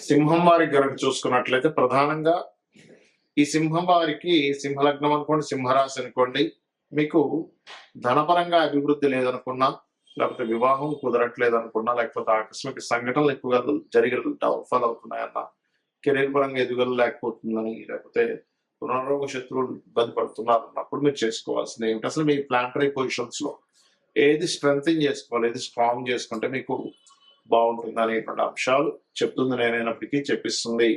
సింహం వారికి గనక చూసుకున్నట్లయితే ప్రధానంగా ఈ సింహం వారికి సింహలగ్నం అనుకోండి, సింహరాశి అనుకోండి, మీకు ధనపరంగా అభివృద్ధి లేదనుకున్నా, లేకపోతే వివాహం కుదరట్లేదు అనుకున్నా, లేకపోతే ఆకస్మిక సంఘటనలు ఎక్కువగా జరిగి డౌన్ఫాల్ అవుతున్నాయన్నా, కెరీర్ పరంగా ఎదుగుదల లేకపోతుందని, లేకపోతే రుణరోగ శత్రువులు ఇబ్బంది పడుతున్నారు అన్నప్పుడు మీరు చేసుకోవాల్సింది ఏమిటి? అసలు మీ ప్లానటరీ పొజిషన్స్ లో ఏది స్ట్రెంగ్ చేసుకోవాలి, ఏది స్ట్రాంగ్ చేసుకుంటే మీకు బాగుంటుంది అనేటువంటి అంశాలు చెప్తుంది నేనైనప్పటికీ చెప్పిస్తుంది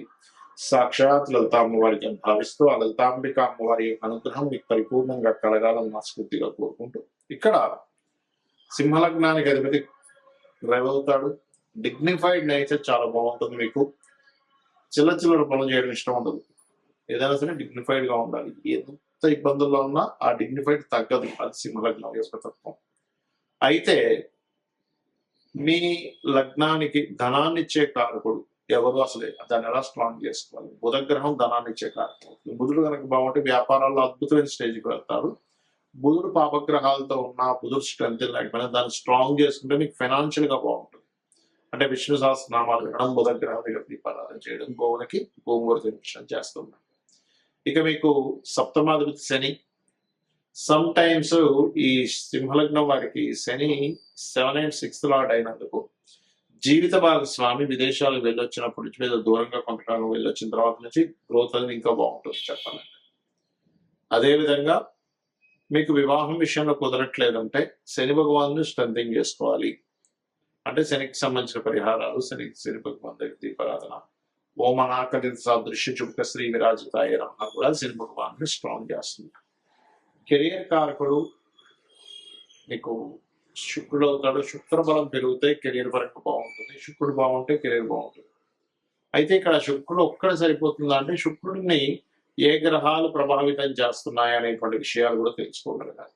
సాక్షాత్ లలిత అమ్మవారికి భావిస్తూ ఆ లలితాంబిక అమ్మవారి అనుగ్రహం మీకు పరిపూర్ణంగా కలగాలని మనస్ఫూర్తిగా కోరుకుంటూ ఇక్కడ సింహలగ్నానికి అధిపతి డ్రైవ్ అవుతాడు. డిగ్నిఫైడ్ నేచర్ చాలా బాగుంటుంది. మీకు చిల్లర పనులు చేయడం ఇష్టం ఉండదు. ఏదైనా సరే డిగ్నిఫైడ్ గా ఉండాలి. ఎంత ఇబ్బందుల్లో ఉన్నా ఆ డిగ్నిఫైడ్ తగ్గదు. అది సింహలగ్నం యొక్క తత్వం. అయితే మీ లగ్నానికి ధనాన్ని ఇచ్చే కారకుడు ఎవరు? అసలే దాన్ని ఎలా స్ట్రాంగ్ చేసుకోవాలి? బుధగ్రహం ధనాన్ని ఇచ్చే కారకుడు. బుధుడు కనుక బాగుంటే వ్యాపారాల్లో అద్భుతమైన స్టేజ్కి వెళ్తారు. బుధుడు పాపగ్రహాలతో ఉన్న, బుధుడు స్ట్రెంత్ లేకపోయినా దాన్ని స్ట్రాంగ్ చేసుకుంటే మీకు ఫైనాన్షియల్ గా బాగుంటుంది. అంటే విష్ణు సహస్రనామాలు వినడం, బుధగ్రహం దగ్గర దీపారాధన చేయడం, గోవులకి గోంగూర తినిపించడం చేస్తున్నాం. ఇక మీకు సప్తమాధిపతి శని. సమ్ టైమ్స్ ఈ సింహలగ్నం వారికి శని 7 and 6th లార్డ్ అయినందుకు జీవిత భాగస్వామి విదేశాలకు వెళ్ళొచ్చినప్పటి నుంచి లేదా దూరంగా కొంతకాలం వెళ్ళొచ్చిన తర్వాత నుంచి గ్రోత్ అనేది ఇంకా బాగుంటుంది చెప్పాలంటే. అదేవిధంగా మీకు వివాహం విషయంలో కుదరట్లేదంటే శని భగవాను స్ట్రెంథింగ్ చేసుకోవాలి. అంటే శనికి సంబంధించిన పరిహారాలు, శని భగవాన్ దగ్గర దీపారాధన, ఓం అనాకలిత సాదృశ్య చుక్క శ్రీ విరాజితాయ నమః కూడా శని భగవాన్ని స్ట్రాంగ్ చేస్తుంది. కెరియర్ కారకుడు మీకు శుక్రుడు అవుతాడు. శుక్ర బలం పెరిగితే కెరియర్ పరంగా బాగుంటుంది. శుక్రుడు బాగుంటే కెరియర్ బాగుంటుంది. అయితే ఇక్కడ శుక్రుడు ఒక్కడే సరిపోతుందా అంటే శుక్రుడిని ఏ గ్రహాలు ప్రభావితం చేస్తున్నాయి అనేటువంటి విషయాలు కూడా తెలుసుకోగలగాలి.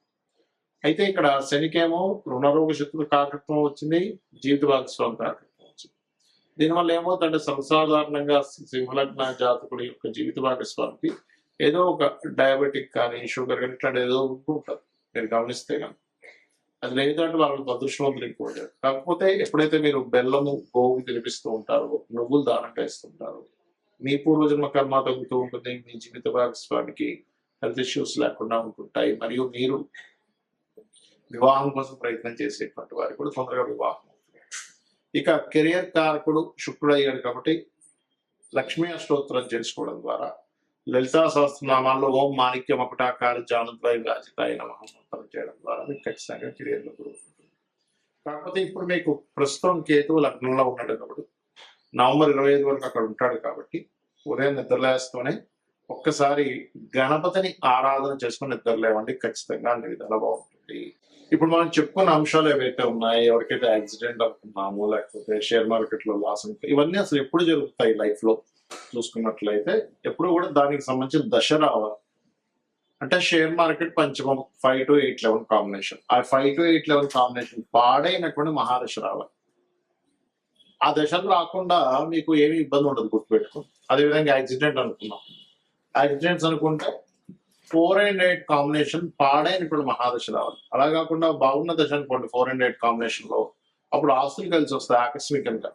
అయితే ఇక్కడ శనికేమో రుణరోగ శత్రు కారకత్వం వచ్చింది, జీవిత భాగస్వామి కారకత్వం వచ్చింది. దీనివల్ల ఏమవుతుందంటే సర్వసాధారణంగా సింహలగ్న జాతకుడి యొక్క జీవిత భాగస్వామికి ఏదో ఒక డయాబెటిక్ కానీ, షుగర్ కానీ ఇట్లాంటి ఏదో ఉంటుంది. మీరు గమనిస్తే కనుక అది లేదంటే వాళ్ళకి అదృష్టవంతులు ఎక్కువ. కాకపోతే ఎప్పుడైతే మీరు బెల్లము గోవు తినిపిస్తూ ఉంటారో, నువ్వులు దానంగా ఇస్తుంటారు, మీ పూర్వజన్మ కర్మ తగ్గుతూ ఉంటుంది. మీ జీవిత భాగస్వామికి హెల్త్ ఇష్యూస్ లేకుండా ఉంటుంటాయి. మరియు మీరు వివాహం కోసం ప్రయత్నం చేసేటువంటి వారికి కూడా తొందరగా వివాహం అవుతుంది. ఇక కెరియర్ కారకుడు శుక్రుడు అయ్యాడు కాబట్టి లక్ష్మీ అష్టోత్తరం చేసుకోవడం ద్వారా లలితా సహస్రనామాల్లో ఓం మాణిక్యం అపటాకారి జానుద్వై రాజితాయ నమః మంత్రం చేయడం ద్వారా మీకు ఖచ్చితంగా కెరియర్లో గ్రోత్ ఉంటుంది. కాకపోతే ఇప్పుడు మీకు ప్రస్తుతం కేతువు లగ్నంలో ఉన్నాడు కాబట్టి నవంబర్ 25 వరకు అక్కడ ఉంటాడు కాబట్టి ఉదయం నిద్రలేస్తూనే ఒక్కసారి గణపతిని ఆరాధన చేసుకుని నిద్రలేవండి. ఖచ్చితంగా అన్ని విధాలా బాగుంటుంది. ఇప్పుడు మనం చెప్పుకున్న అంశాలు ఏవైతే ఉన్నాయో, ఎవరికైతే యాక్సిడెంట్ అనుకున్నామో, లేకపోతే షేర్ మార్కెట్ లో లాస్ అనుకో, ఇవన్నీ అసలు ఎప్పుడు జరుగుతాయి లైఫ్ లో చూసుకున్నట్లయితే ఎప్పుడు కూడా దానికి సంబంధించిన దశ రావాలి. అంటే షేర్ మార్కెట్ పంచమం 5 to 8 లెవెల్ కాంబినేషన్. ఆ 5 to 8 లెవెల్ కాంబినేషన్ పాడైనటువంటి మహాదశ రావాలి. ఆ దశలు రాకుండా మీకు ఏమి ఇబ్బంది ఉండదు, గుర్తుపెట్టుకోండి. అదేవిధంగా యాక్సిడెంట్ అనుకున్నాం, యాక్సిడెంట్స్ అనుకుంటే 4 and 8 కాంబినేషన్ పాడైనటువంటి మహాదశ రావాలి. అలా కాకుండా బాగున్న దశ అనుకోండి 4 and 8 కాంబినేషన్ లో, అప్పుడు ఆస్తులు కలిసి వస్తాయి ఆకస్మికంగా.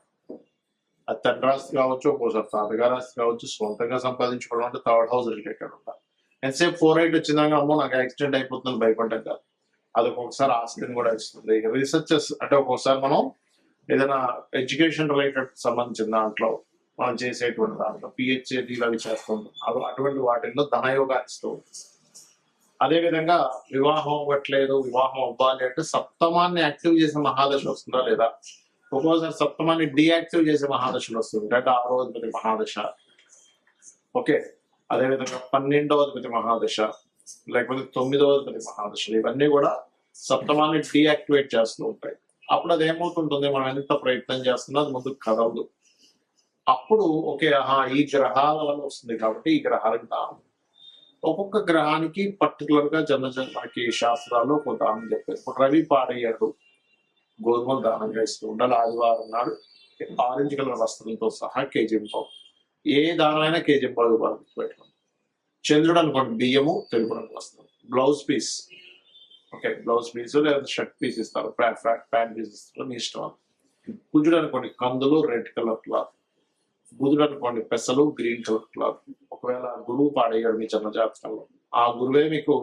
అది తండ్రి ఆస్తి కావచ్చు, ఒక్కోసారి తాతగారి ఆస్తి కావచ్చు, సొంతంగా సంపాదించుకోవడం అంటే థర్డ్ హౌస్ రిలేటెడ్ ఉంటాయి. ఎంతసేపు 4-8 వచ్చిందాక అమ్మో నాకు యాక్సిడెంట్ అయిపోతుందని భయపడ్డాం కాదు. అది ఒక్కొక్కసారి ఆస్తిని కూడా ఇస్తుంది. రీసెర్చెస్ అంటే ఒక్కొక్కసారి మనం ఏదైనా ఎడ్యుకేషన్ రిలేటెడ్ సంబంధించిన దాంట్లో మనం చేసేటువంటి దాంట్లో పిహెచ్డీలు అవి చేస్తుంటాం. అటువంటి వాటిల్లో ధనయోగాన్ని ఇస్తూ ఉంటుంది. అదేవిధంగా వివాహం అవ్వట్లేదు, వివాహం అవ్వాలి అంటే సప్తమాన్ని యాక్టివ్ చేసే మహాదశ వస్తుందా లేదా? ఒక్కోసారి సప్తమాన్ని డీయాక్టివ్ చేసే మహాదశలు వస్తుంది. అంటే 6వ అధిపతి మహాదశ. ఓకే, అదేవిధంగా 12వ అధిపతి మహాదశ, లేకపోతే 9వ అధిపతి మహాదశలు, ఇవన్నీ కూడా సప్తమాన్ని డీయాక్టివేట్ చేస్తూ ఉంటాయి. అప్పుడు అది ఏమవుతుంటుంది, మనం ఎంత ప్రయత్నం చేస్తున్నా అది ముందుకు కదలదు. అప్పుడు ఓకే, ఈ గ్రహాల వల్ల వస్తుంది కాబట్టి ఈ గ్రహాలకు దానం. ఒక్కొక్క గ్రహానికి పర్టికులర్ గా మనకి శాస్త్రాల్లో కొంత దానం చెప్పారు. ఇప్పుడు రవి పాడయ్యాడు, గోధుమలు దానంగా ఇస్తూ ఉండాలి. ఆదివారం నాడు ఆరెంజ్ కలర్ వస్త్రంతో సహా కేజీ పావు, ఏ దానమైనా కేజీ పావు పెట్టుకోండి. చంద్రుడు అనుకోండి బియ్యము, తెలుపు రంగు వస్త్రం, blouse piece. Okay, blouse piece లేదా షర్ట్ పీస్ ఇస్తారు, ప్యాంట్ పీస్ ఇస్తారు, మీ ఇష్టం. కుజుడు అనుకోండి కందులు, రెడ్ కలర్ క్లాత్. బుధుడు అనుకోండి పెసలు గ్రీన్ కలర్ క్లాత్. ఒకవేళ గురువు పాడయ్యాడు మీ జన్మజాతకంలో, ఆ గురువే మీకు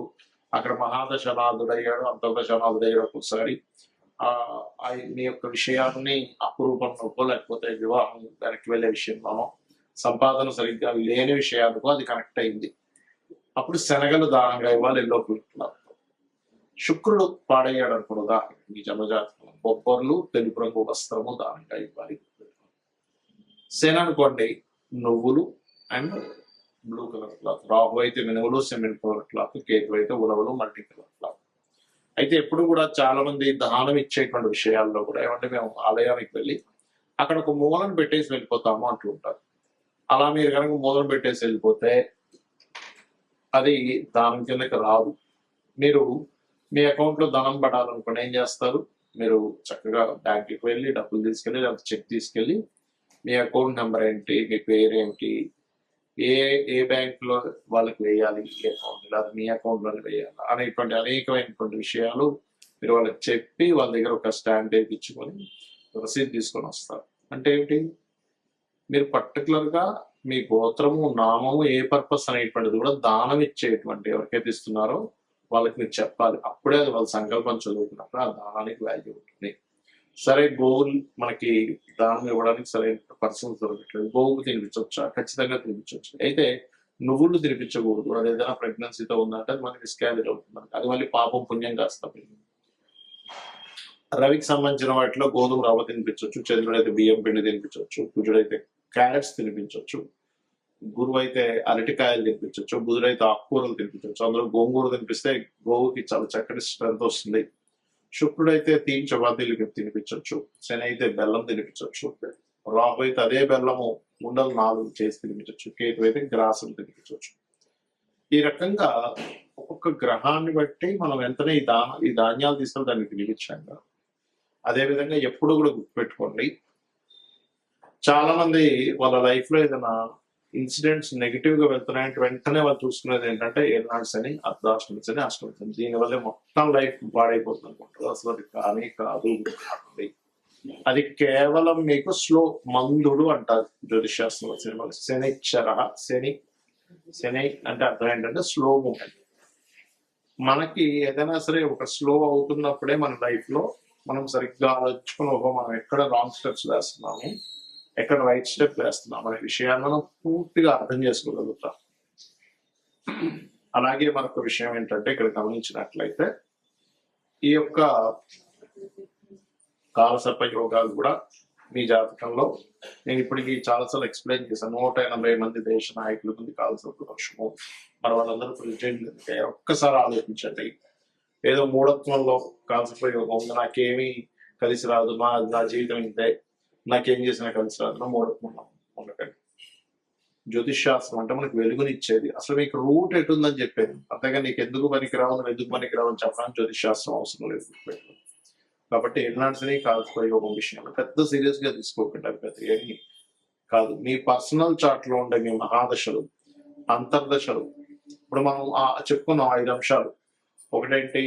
అక్కడ మహాదశనాథుడయ్యాడు, అంతర్దశనాథుడయ్యాడు ఒక్కొక్కసారి మీ యొక్క విషయాన్ని అపురూపంలోకో లేకపోతే వివాహం వెనక్కి వెళ్ళే విషయంలోనో సంపాదన సరిగ్గా లేని విషయాలకు అది కనెక్ట్ అయింది. అప్పుడు శనగలు దానంగా ఇవ్వాలి ఎల్లో కలర్. శుక్రుడు పాడయ్యాడు అనుకున్నదా మీ జన్మజాతకం, బొబ్బర్లు తెలుపు రంగు వస్త్రము దానంగా ఇవ్వాలి. శని అనుకోండి నువ్వులు and blue colour cloth. Rahu అయితే మినువులు సిమెంట్ కలర్ క్లాత్, కేతు అయితే ఉలవలు మల్టీ కలర్ క్లాత్. అయితే ఎప్పుడు కూడా చాలా మంది దానం ఇచ్చేటువంటి విషయాల్లో కూడా ఏమంటే మేము ఆలయానికి వెళ్ళి అక్కడ ఒక మూలను పెట్టేసి వెళ్ళిపోతాము అంటూ ఉంటారు. అలా మీరు కనుక మూలను పెట్టేసి వెళ్ళిపోతే అది దానం కిందకి రాదు. మీరు మీ అకౌంట్ లో ధనం పడాలనుకోండి ఏం చేస్తారు, మీరు చక్కగా బ్యాంక్కి వెళ్ళి డబ్బులు తీసుకెళ్ళి లేకపోతే చెక్ తీసుకెళ్ళి మీ అకౌంట్ నెంబర్ ఏంటి, మీ పేరేంటి, ఏ ఏ బ్యాంక్ లో వాళ్ళకి వేయాలి, ఏ అకౌంట్ లేదా మీ అకౌంట్ లోనే వేయాలి అనేటువంటి అనేకమైనటువంటి విషయాలు మీరు వాళ్ళకి చెప్పి వాళ్ళ దగ్గర ఒక స్టాంప్ ఇచ్చుకొని రసీదు తీసుకొని వస్తారు. అంటే ఏంటి, మీరు పర్టికులర్ గా మీ గోత్రము నామము ఏ పర్పస్ అనేటువంటిది కూడా దానం ఇచ్చేటువంటి ఎవరికైతే ఇస్తున్నారో వాళ్ళకి మీరు చెప్పాలి. అప్పుడే అది వాళ్ళ సంకల్పం చదువుకున్నప్పుడు ఆ దానానికి వాల్యూ ఉంటుంది. సరే గోవులు మనకి దానం ఇవ్వడానికి సరైన పర్సన్స్ దొరకట్లేదు, గోవుకు తినిపించవచ్చా? ఖచ్చితంగా తినిపించవచ్చు. అయితే నువ్వులు తినిపించకూడదు. అది ఏదైనా ప్రెగ్నెన్సీతో ఉందంటే అది మనకి మిస్క్యారేజ్ అవుతుంది, అది మళ్ళీ పాపం పుణ్యం కాస్తాం. రవికి సంబంధించిన వాటిలో గోధుమ రవ్వ తినిపించవచ్చు, చంద్రుడైతే బియ్యం పిండి తినిపించవచ్చు, కుజుడైతే క్యారెట్స్ తినిపించవచ్చు, గురువు అయితే అరటికాయలు తినిపించవచ్చు, బుధుడైతే ఆకుకూరలు తినిపించవచ్చు. అందులో గోంగూర తినిపిస్తే గోవుకి చాలా చక్కటి స్ట్రెంత్ వస్తుంది. శుక్రుడైతే తీన్ చపాతీలు తినిపించవచ్చు, శని అయితే బెల్లం తినిపించవచ్చు, రాహు అయితే అదే బెల్లము ఉండలు 4 చేసి తినిపించవచ్చు, కేతు అయితే గ్రాసులు తినిపించవచ్చు. ఈ రకంగా ఒక్కొక్క గ్రహాన్ని బట్టి మనం వెంటనే ఈ ధాన్యాలు తీసుకొని దాన్ని తినిపించాం కదా. అదేవిధంగా ఎప్పుడు కూడా గుర్తుపెట్టుకోండి, చాలా మంది వాళ్ళ లైఫ్ లో ఏదైనా ఇన్సిడెంట్స్ నెగిటివ్ గా వెళ్తున్నాయంటే వెంటనే వాళ్ళు చూసుకునేది ఏంటంటే ఏనాడ్స్ అని, అర్ధాష్టమి అని, అష్టమి అని. దీనివల్ల మొత్తం లైఫ్ పాడైపోతుంది అనుకుంటారు. అసలు అది కానీ కాదు. అది కేవలం మీకు స్లో మందుడు అంటారు జ్యోతిశాస్త్రంలో. సినిమాలు శనిచ్చర, శని అంటే అర్థం ఏంటంటే స్లో మూమెంట్. మనకి ఏదైనా సరే ఒక స్లో అవుతున్నప్పుడే మన లైఫ్ లో మనం సరిగ్గా ఆలోచించుకుని మనం ఎక్కడ రాంగ్ స్టెప్స్ వేస్తున్నాము, ఎక్కడ రైట్ స్టెప్ వేస్తున్నాం అనే విషయాన్ని మనం పూర్తిగా అర్థం చేసుకోగలుగుతాం. అలాగే మరొక విషయం ఏంటంటే ఇక్కడ గమనించినట్లయితే ఈ యొక్క కాలసర్ప యోగాలు కూడా మీ జాతకంలో నేను ఇప్పటికీ చాలాసార్లు ఎక్స్ప్లెయిన్ చేశాను. 180 మంది దేశ నాయకుల మంది కాలసర్ప దోషము, మరి వాళ్ళందరూ ప్రెసిడెంట్. ఒక్కసారి ఆలోచించండి, ఏదో మూఢత్వంలో కాలసర్ప యోగం ఉంది, నాకేమీ కలిసి రాదు, నా జీవితం ఇంతే, నాకేం చేసినా కలిసి రాదు, మూఢత్వం ఉండకండి. జ్యోతిష్ అంటే మనకు వెలుగునిచ్చేది. అసలు మీకు రూట్ ఎటుందని చెప్పేది, అంతేగా నీకు ఎందుకు పనికిరావు, నువ్వు ఎందుకు పనికిరావు అని చెప్పడానికి జ్యోతిష్ అవసరం లేదు. కాబట్టి ఎల్నాడ్స్ని కాలసర్ప యోగం విషయంలో పెద్ద సీరియస్ గా తీసుకోకండి. పెద్ద ఏమి కాదు. మీ పర్సనల్ చార్ట్ లో ఉండే మీ మహాదశలు, అంతర్దశలు, ఇప్పుడు మనం చెప్పుకున్నాం 5 అంశాలు. ఒకటేంటి,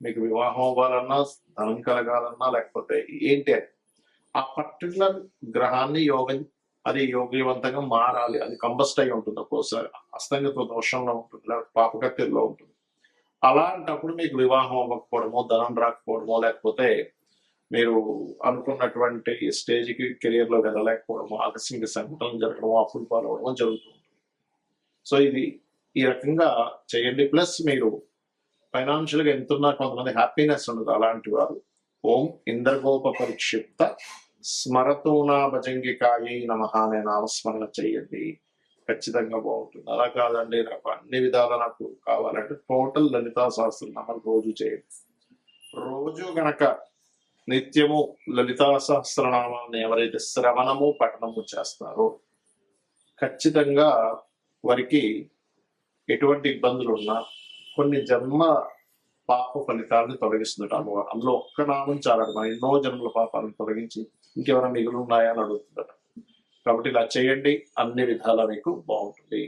మీకు వివాహం అవ్వాలన్నా, ధనం కలగాలన్నా, లేకపోతే ఏంటి ఆ పర్టికులర్ గ్రహాన్ని యోగం అది యోగ్యవంతంగా మారాలి. అది కంబస్ట్ అయి ఉంటుంది, ఒక్కోసారి అస్తంగత్వ దోషంలో ఉంటుంది, లేకపోతే పాపకత్తిలో ఉంటుంది. అలాంటప్పుడు మీకు వివాహం అవ్వకపోవడమో, ధనం రాకపోవడమో, లేకపోతే మీరు అనుకున్నటువంటి స్టేజ్కి కెరియర్ లో వెళ్ళలేకపోవడమో, ఆకస్మిక సంఘటనలు జరగడమో, అప్పులు పాలవడమో జరుగుతుంది. సో ఇది ఈ రకంగా చేయండి. ప్లస్ మీరు ఫైనాన్షియల్ గా ఎంతున్నా కొంతమంది హ్యాపీనెస్ ఉండదు. అలాంటి వారు ఓం ఇంద్రగోప పరిక్షిప్త స్మరతూనా భజంగికాయి నమః అనే నామస్మరణ చేయండి, ఖచ్చితంగా బాగుంటుంది. అలా కాదండి నాకు అన్ని విధాలా నాకు కావాలంటే టోటల్ లలితా సహస్రనామాలు రోజు చేయండి. రోజు గనక నిత్యము లలితా సహస్రనామాన్ని ఎవరైతే శ్రవణము పఠనము చేస్తారో ఖచ్చితంగా వారికి ఎటువంటి ఇబ్బందులు ఉన్నా కొన్ని జన్మ పాప ఫలితాలను తొలగిస్తుంటాము. అందులో ఒక్క నామం చాలా, మన ఎన్నో జన్మల పాపాలను తొలగించి ఇంకెవరైనా మిగులు ఉన్నాయా అని అడుగుతుందట. కాబట్టి ఇలా చేయండి, అన్ని విధాలా మీకు బాగుంటుంది.